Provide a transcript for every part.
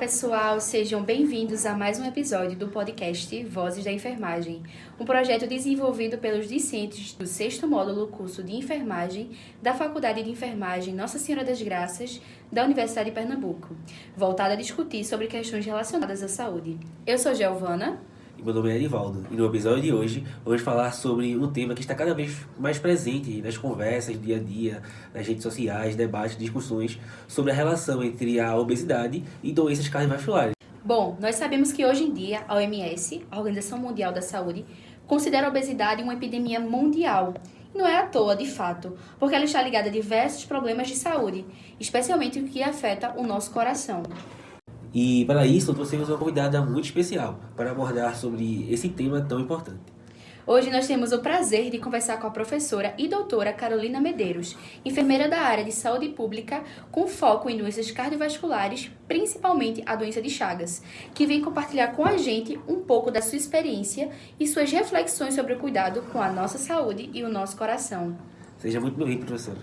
pessoal, sejam bem-vindos a mais um episódio do podcast Vozes da Enfermagem, um projeto desenvolvido pelos discentes do 6º módulo curso de Enfermagem da Faculdade de Enfermagem Nossa Senhora das Graças da Universidade de Pernambuco, voltado a discutir sobre questões relacionadas à saúde. Eu sou Giovana. E meu nome é Erivaldo, e no episódio de hoje vamos falar sobre um tema que está cada vez mais presente nas conversas, dia a dia, nas redes sociais, debates, discussões sobre a relação entre a obesidade e doenças cardiovasculares. Bom, nós sabemos que hoje em dia a OMS, a Organização Mundial da Saúde, considera a obesidade uma epidemia mundial. E não é à toa, de fato, porque ela está ligada a diversos problemas de saúde, especialmente o que afeta o nosso coração. E para isso, trouxemos uma convidada muito especial para abordar sobre esse tema tão importante. Hoje nós temos o prazer de conversar com a professora e doutora Carolina Medeiros, enfermeira da área de saúde pública com foco em doenças cardiovasculares, principalmente a doença de Chagas, que vem compartilhar com a gente um pouco da sua experiência e suas reflexões sobre o cuidado com a nossa saúde e o nosso coração. Seja muito bem-vindo, professora.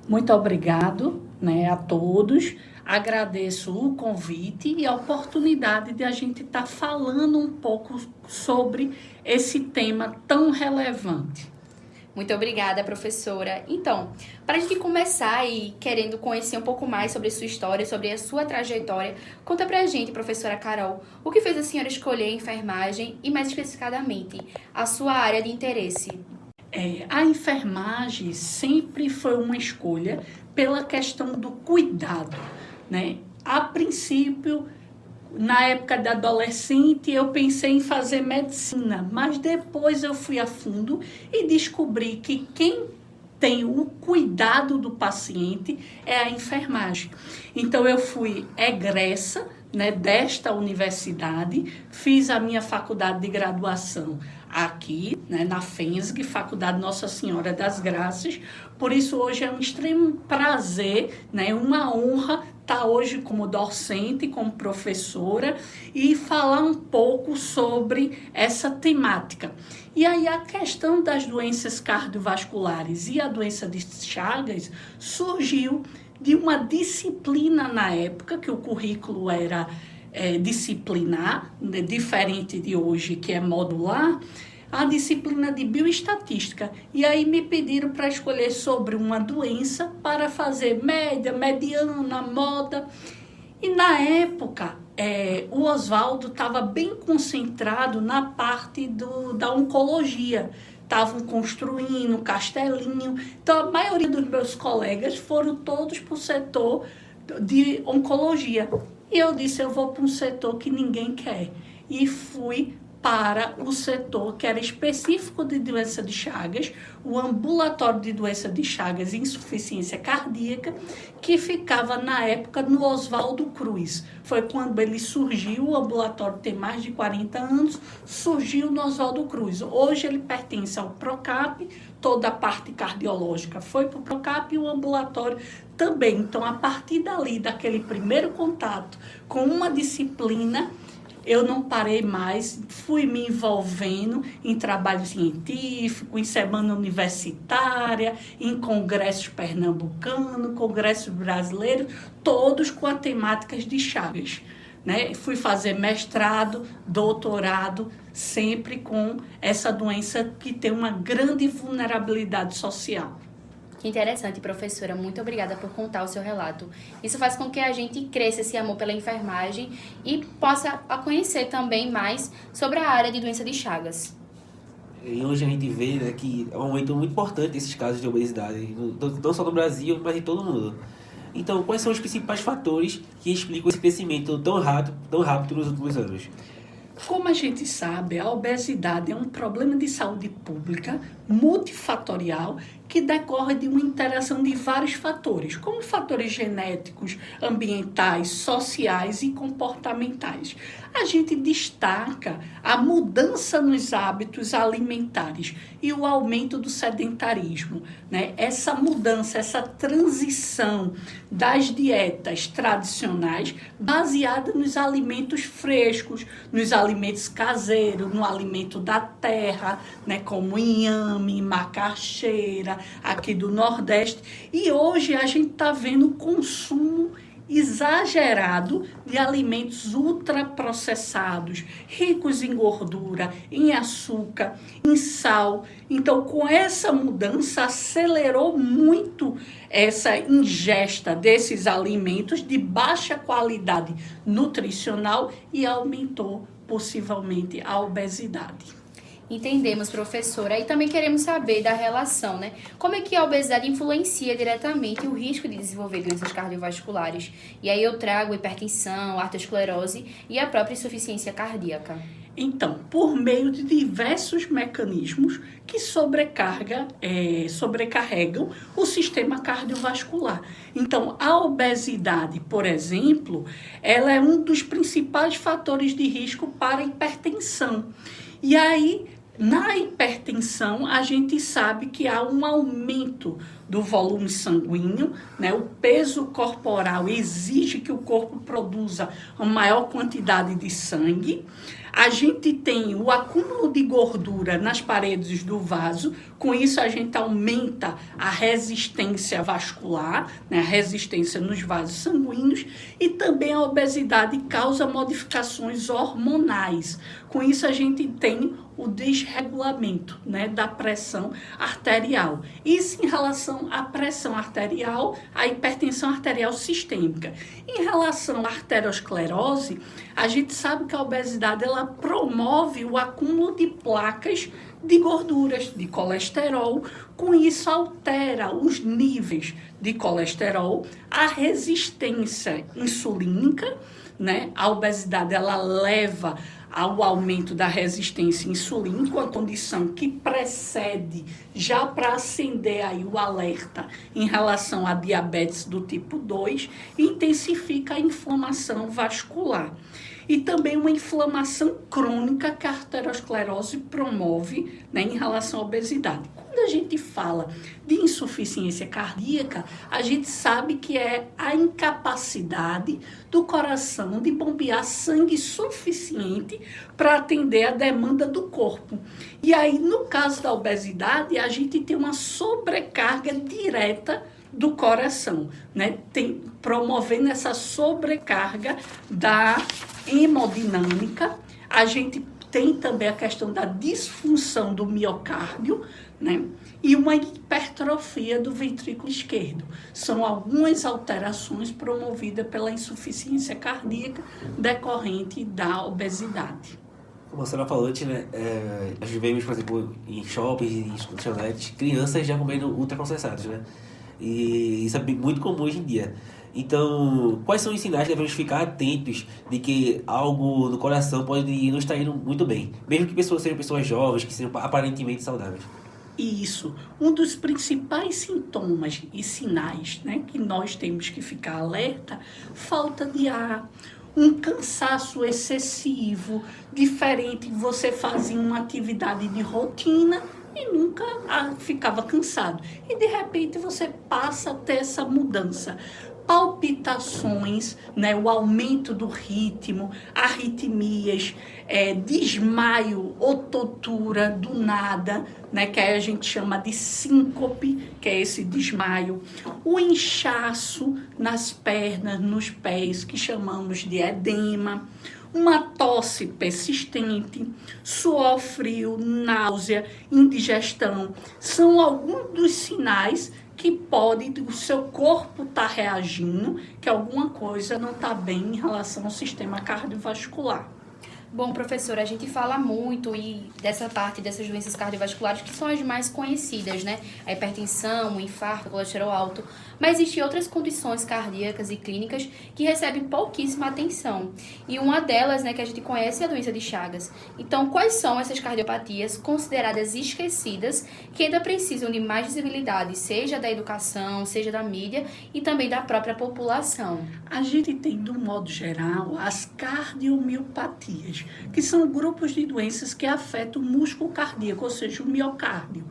Muito obrigado, a todos. Agradeço o convite e a oportunidade de a gente estar falando um pouco sobre esse tema tão relevante. Muito obrigada, professora. Então, para a gente começar e querendo conhecer um pouco mais sobre a sua história, sobre a sua trajetória, conta pra gente, professora Carol, o que fez a senhora escolher a enfermagem e, mais especificadamente, a sua área de interesse? A enfermagem sempre foi uma escolha pela questão do cuidado, A princípio, na época da adolescente, eu pensei em fazer medicina, mas depois eu fui a fundo e descobri que quem tem o cuidado do paciente é a enfermagem. Então, eu fui egressa desta universidade, fiz a minha faculdade de graduação aqui, na FENSG, Faculdade Nossa Senhora das Graças. Por isso, hoje é um extremo prazer, uma honra estar hoje como docente, como professora e falar um pouco sobre essa temática. E aí a questão das doenças cardiovasculares e a doença de Chagas surgiu de uma disciplina na época, que o currículo era disciplinar, diferente de hoje, que é modular, a disciplina de bioestatística. E aí me pediram para escolher sobre uma doença para fazer média, mediana, moda. E na época, o Oswaldo estava bem concentrado na parte da oncologia. Estavam construindo castelinho. Então, a maioria dos meus colegas foram todos para o setor de oncologia. E eu disse, eu vou para um setor que ninguém quer. E fui para o setor que era específico de doença de Chagas, o ambulatório de doença de Chagas e insuficiência cardíaca, que ficava na época no Oswaldo Cruz. Foi quando ele surgiu, o ambulatório tem mais de 40 anos, surgiu no Oswaldo Cruz. Hoje ele pertence ao Procap, toda a parte cardiológica foi para o Procap e o ambulatório também. Então, a partir dali, daquele primeiro contato com uma disciplina, eu não parei mais, fui me envolvendo em trabalho científico, em semana universitária, em congressos pernambucanos, congressos brasileiros, todos com as temáticas de Chagas. Fui fazer mestrado, doutorado, sempre com essa doença que tem uma grande vulnerabilidade social. Que interessante, professora. Muito obrigada por contar o seu relato. Isso faz com que a gente cresça esse amor pela enfermagem e possa conhecer também mais sobre a área de doença de Chagas. E hoje a gente vê que é um aumento muito importante desses casos de obesidade, não só no Brasil, mas em todo o mundo. Então, quais são os principais fatores que explicam esse crescimento tão rápido nos últimos anos? Como a gente sabe, a obesidade é um problema de saúde pública multifatorial que decorre de uma interação de vários fatores, como fatores genéticos, ambientais, sociais e comportamentais. A gente destaca a mudança nos hábitos alimentares e o aumento do sedentarismo, Essa mudança, essa transição das dietas tradicionais baseada nos alimentos frescos, nos alimentos caseiros, no alimento da terra, como inhame, macaxeira, aqui do Nordeste. E hoje a gente está vendo o consumo exagerado de alimentos ultraprocessados, ricos em gordura, em açúcar, em sal. Então, com essa mudança, acelerou muito essa ingesta desses alimentos de baixa qualidade nutricional e aumentou possivelmente a obesidade. Entendemos, professora. E também queremos saber da relação, né? Como é que a obesidade influencia diretamente o risco de desenvolver doenças cardiovasculares? E aí eu trago hipertensão, arteriosclerose e a própria insuficiência cardíaca. Então, por meio de diversos mecanismos que sobrecarregam o sistema cardiovascular. Então, a obesidade, por exemplo, ela é um dos principais fatores de risco para a hipertensão. E aí, na hipertensão, a gente sabe que há um aumento do volume sanguíneo, né? O peso corporal exige que o corpo produza uma maior quantidade de sangue. A gente tem o acúmulo de gordura nas paredes do vaso, com isso a gente aumenta a resistência vascular, né? A resistência nos vasos sanguíneos, e também a obesidade causa modificações hormonais. Com isso a gente tem o desregulamento, né, da pressão arterial. Isso em relação à pressão arterial, à hipertensão arterial sistêmica. Em relação à arteriosclerose, a gente sabe que a obesidade ela promove o acúmulo de placas de gorduras, de colesterol. Com isso altera os níveis de colesterol, a resistência insulínica, né? A obesidade ela leva ao aumento da resistência insulínica, a condição que precede já para acender aí o alerta em relação à diabetes do tipo 2, e intensifica a inflamação vascular. E também uma inflamação crônica que a arteriosclerose promove, né, em relação à obesidade. Quando a gente fala de insuficiência cardíaca, a gente sabe que é a incapacidade do coração de bombear sangue suficiente para atender a demanda do corpo. E aí, no caso da obesidade, a gente tem uma sobrecarga direta do coração, né? Promovendo essa sobrecarga da hemodinâmica. A gente tem também a questão da disfunção do miocárdio, né? E uma hipertrofia do ventrículo esquerdo. São algumas alterações promovidas pela insuficiência cardíaca decorrente da obesidade. Como a senhora falou antes, né? Nós vemos, por exemplo, em shoppings, em lanchonetes, crianças já comendo ultraprocessados, né? E isso é muito comum hoje em dia. Então, quais são os sinais que devemos ficar atentos de que algo no coração pode não estar indo muito bem? Mesmo que sejam pessoas jovens, que sejam aparentemente saudáveis. Isso. Um dos principais sintomas e sinais, né, que nós temos que ficar alerta, falta de ar, um cansaço excessivo, diferente de você fazer uma atividade de rotina e nunca ficava cansado. E de repente você passa a ter essa mudança. Palpitações, né, o aumento do ritmo, arritmias, desmaio ou tontura do nada, né, que aí a gente chama de síncope, que é esse desmaio, o inchaço nas pernas, nos pés, que chamamos de edema, uma tosse persistente, suor frio, náusea, indigestão, são alguns dos sinais que pode o seu corpo estar reagindo, que alguma coisa não está bem em relação ao sistema cardiovascular. Bom, professora, a gente fala muito dessa parte dessas doenças cardiovasculares que são as mais conhecidas, né? A hipertensão, o infarto, o colesterol alto. Mas existem outras condições cardíacas e clínicas que recebem pouquíssima atenção. E uma delas, né, que a gente conhece é a doença de Chagas. Então, quais são essas cardiopatias consideradas esquecidas que ainda precisam de mais visibilidade, seja da educação, seja da mídia e também da própria população? A gente tem, do modo geral, as cardiomiopatias, que são grupos de doenças que afetam o músculo cardíaco, ou seja, o miocárdio.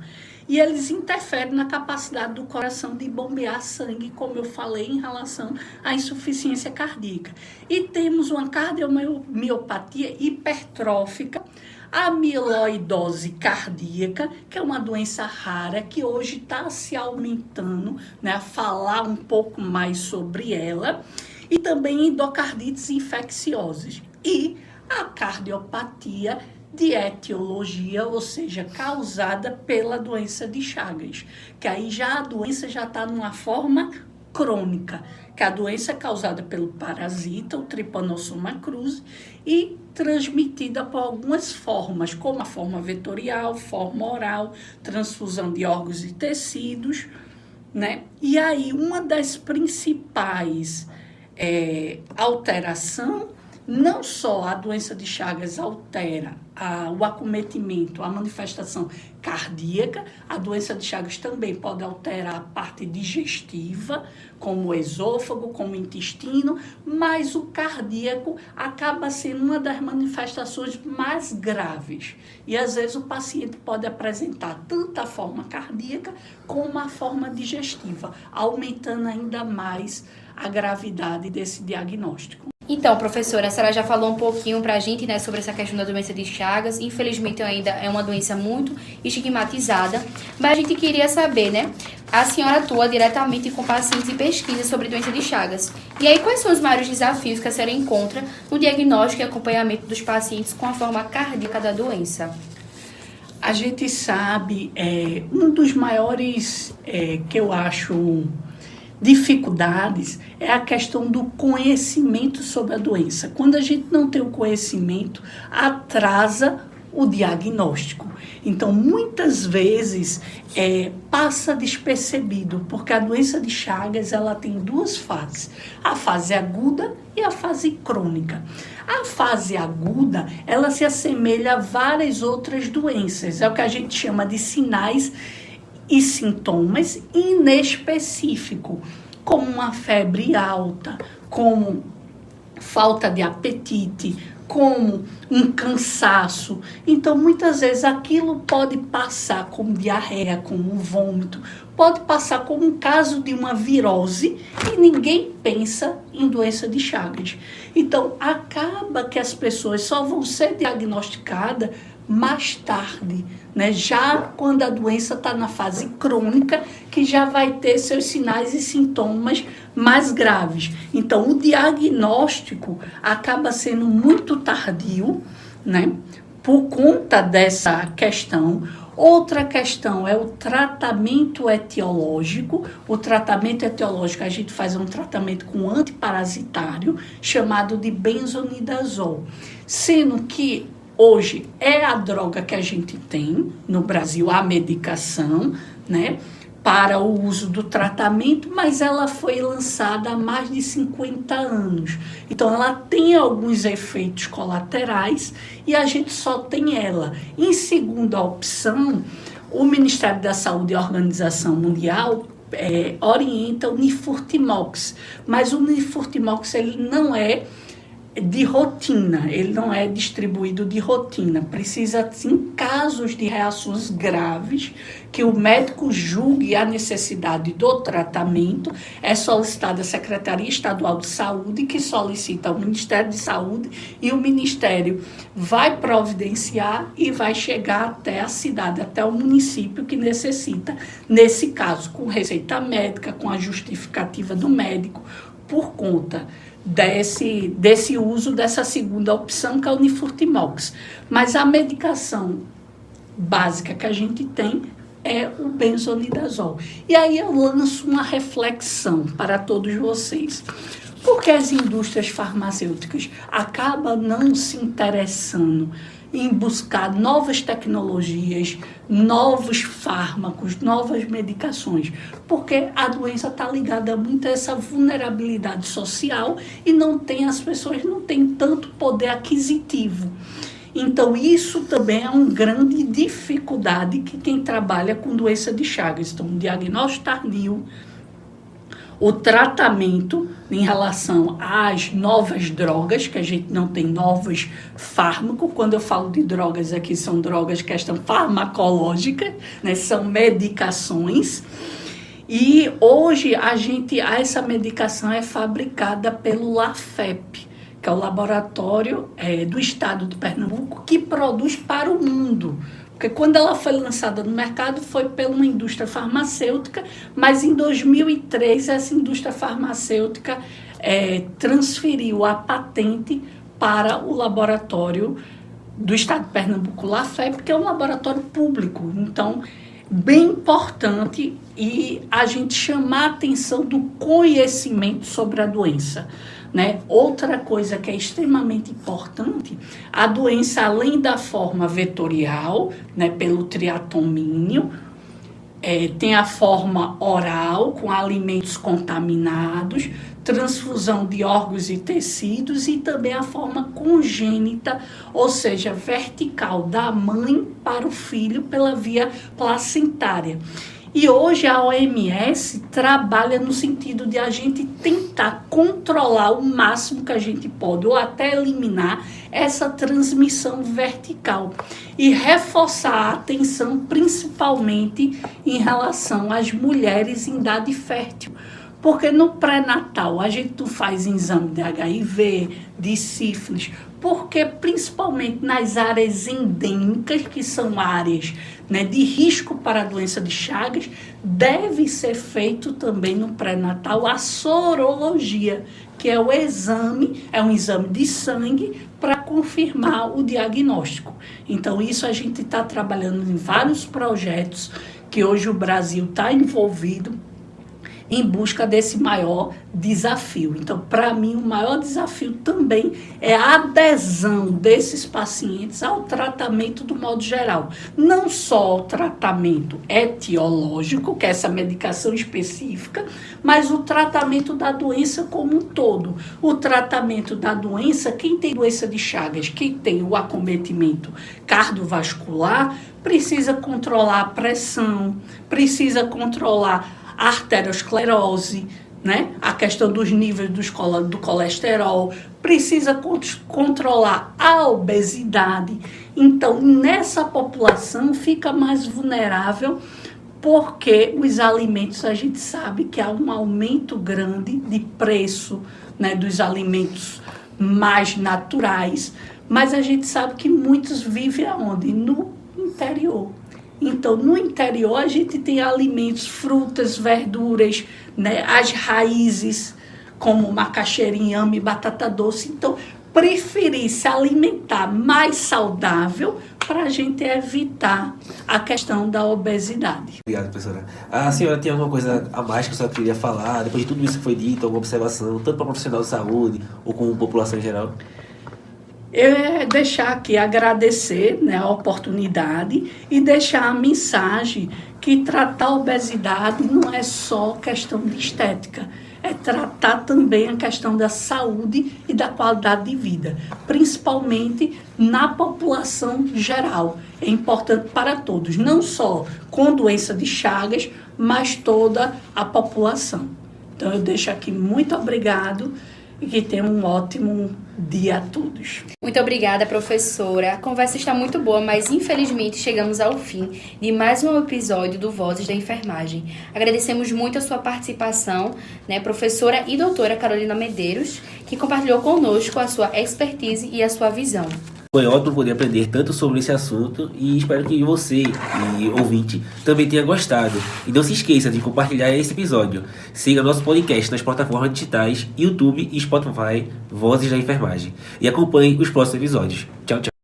E eles interferem na capacidade do coração de bombear sangue, como eu falei, em relação à insuficiência cardíaca. E temos uma cardiomiopatia hipertrófica, a amiloidose cardíaca, que é uma doença rara, que hoje está se aumentando, né, a falar um pouco mais sobre ela. e também endocardites infecciosas. E a cardiopatia de etiologia, ou seja, causada pela doença de Chagas, que aí já a doença já está numa forma crônica, que a doença é causada pelo parasita, o Trypanosoma cruzi, e transmitida por algumas formas, como a forma vetorial, forma oral, transfusão de órgãos e tecidos, né? E aí, uma das principais alterações, não só a doença de Chagas altera o acometimento, a manifestação cardíaca, a doença de Chagas também pode alterar a parte digestiva, como o esôfago, como o intestino, mas o cardíaco acaba sendo uma das manifestações mais graves. E às vezes o paciente pode apresentar tanto a forma cardíaca como a forma digestiva, aumentando ainda mais a gravidade desse diagnóstico. Então, professora, a senhora já falou um pouquinho pra gente, né, sobre essa questão da doença de Chagas. Infelizmente, ainda é uma doença muito estigmatizada. Mas a gente queria saber, né, a senhora atua diretamente com pacientes e pesquisa sobre doença de Chagas. E aí, quais são os maiores desafios que a senhora encontra no diagnóstico e acompanhamento dos pacientes com a forma cardíaca da doença? A gente sabe, um dos maiores que eu acho dificuldades é a questão do conhecimento sobre a doença. Quando a gente não tem o conhecimento, atrasa o diagnóstico. Então, muitas vezes, passa despercebido, porque a doença de Chagas ela tem duas fases, a fase aguda e a fase crônica. A fase aguda, ela se assemelha a várias outras doenças, é o que a gente chama de sinais e sintomas inespecíficos, como uma febre alta, como falta de apetite, como um cansaço. Então, muitas vezes, aquilo pode passar como diarreia, como vômito, pode passar como um caso de uma virose e ninguém pensa em doença de Chagas. Então, acaba que as pessoas só vão ser diagnosticadas mais tarde, né? Já quando a doença está na fase crônica, que já vai ter seus sinais e sintomas mais graves. Então, o diagnóstico acaba sendo muito tardio, né? Por conta dessa questão. Outra questão é o tratamento etiológico. O tratamento etiológico, a gente faz um tratamento com antiparasitário, chamado de benzonidazol. Sendo que hoje é a droga que a gente tem no Brasil, a medicação, né, para o uso do tratamento, mas ela foi lançada há mais de 50 anos. Então, ela tem alguns efeitos colaterais e a gente só tem ela. Em segunda opção, o Ministério da Saúde e a Organização Mundial orienta o Nifurtimox, mas o Nifurtimox ele não é de rotina, ele não é distribuído de rotina. Precisa, em casos de reações graves, que o médico julgue a necessidade do tratamento, é solicitada a Secretaria Estadual de Saúde, que solicita ao Ministério de Saúde, e o Ministério vai providenciar e vai chegar até a cidade, até o município que necessita, nesse caso, com receita médica, com a justificativa do médico, por conta desse uso dessa segunda opção, que é o Nifurtimox. Mas a medicação básica que a gente tem é o benzonidazol. E aí eu lanço uma reflexão para todos vocês. Por que as indústrias farmacêuticas acabam não se interessando em buscar novas tecnologias, novos fármacos, novas medicações? Porque a doença está ligada muito a essa vulnerabilidade social e as pessoas não têm tanto poder aquisitivo. Então, isso também é uma grande dificuldade que quem trabalha com doença de Chagas. Então, o diagnóstico tardio, o tratamento em relação às novas drogas, que a gente não tem novos fármacos. Quando eu falo de drogas aqui, são drogas que estão farmacológicas, né? São medicações. E hoje essa medicação é fabricada pelo LAFEP, que é o laboratório do estado de Pernambuco, que produz para o mundo. Porque quando ela foi lançada no mercado foi por uma indústria farmacêutica, mas em 2003 essa indústria farmacêutica transferiu a patente para o laboratório do Estado de Pernambuco, LAFEP, que é um laboratório público. Então, bem importante e a gente chamar a atenção do conhecimento sobre a doença, né? Outra coisa que é extremamente importante, a doença, além da forma vetorial, né, pelo triatomínio, tem a forma oral, com alimentos contaminados, transfusão de órgãos e tecidos, e também a forma congênita, ou seja, vertical, da mãe para o filho pela via placentária. E hoje a OMS trabalha no sentido de a gente tentar controlar o máximo que a gente pode, ou até eliminar essa transmissão vertical. E reforçar a atenção principalmente em relação às mulheres em idade fértil. Porque no pré-natal a gente não faz exame de HIV, de sífilis, porque principalmente nas áreas endêmicas, que são áreas, né, de risco para a doença de Chagas, deve ser feito também no pré-natal a sorologia, que é um exame de sangue para confirmar o diagnóstico. Então isso a gente está trabalhando em vários projetos que hoje o Brasil está envolvido em busca desse maior desafio. Então, para mim, o maior desafio também é a adesão desses pacientes ao tratamento do modo geral. Não só o tratamento etiológico, que é essa medicação específica, mas o tratamento da doença como um todo. O tratamento da doença, quem tem doença de Chagas, quem tem o acometimento cardiovascular, precisa controlar a pressão, precisa controlar a arteriosclerose, né? A questão dos níveis do colesterol, precisa controlar a obesidade. Então, nessa população fica mais vulnerável, porque os alimentos, a gente sabe que há um aumento grande de preço, né, dos alimentos mais naturais, mas a gente sabe que muitos vivem aonde? No interior. Então, no interior, a gente tem alimentos, frutas, verduras, né, as raízes, como macaxeira, inhame, batata doce. Então, preferir se alimentar mais saudável para a gente evitar a questão da obesidade. Obrigado, professora. A senhora tem alguma coisa a mais que a senhora queria falar, depois de tudo isso que foi dito, alguma observação, tanto para profissional de saúde ou como população em geral? Eu ia deixar aqui agradecer, né, a oportunidade e deixar a mensagem que tratar a obesidade não é só questão de estética, é tratar também a questão da saúde e da qualidade de vida, principalmente na população geral. É importante para todos, não só com doença de Chagas, mas toda a população. Então eu deixo aqui muito obrigado e que tenham um ótimo dia a todos. Muito obrigada, professora. A conversa está muito boa, mas infelizmente chegamos ao fim de mais um episódio do Vozes da Enfermagem. Agradecemos muito a sua participação, né, professora e doutora Carolina Medeiros, que compartilhou conosco a sua expertise e a sua visão. Foi ótimo poder aprender tanto sobre esse assunto e espero que você, e ouvinte, também tenha gostado. E não se esqueça de compartilhar esse episódio. Siga nosso podcast nas plataformas digitais YouTube e Spotify, Vozes da Enfermagem. E acompanhe os próximos episódios. Tchau, tchau.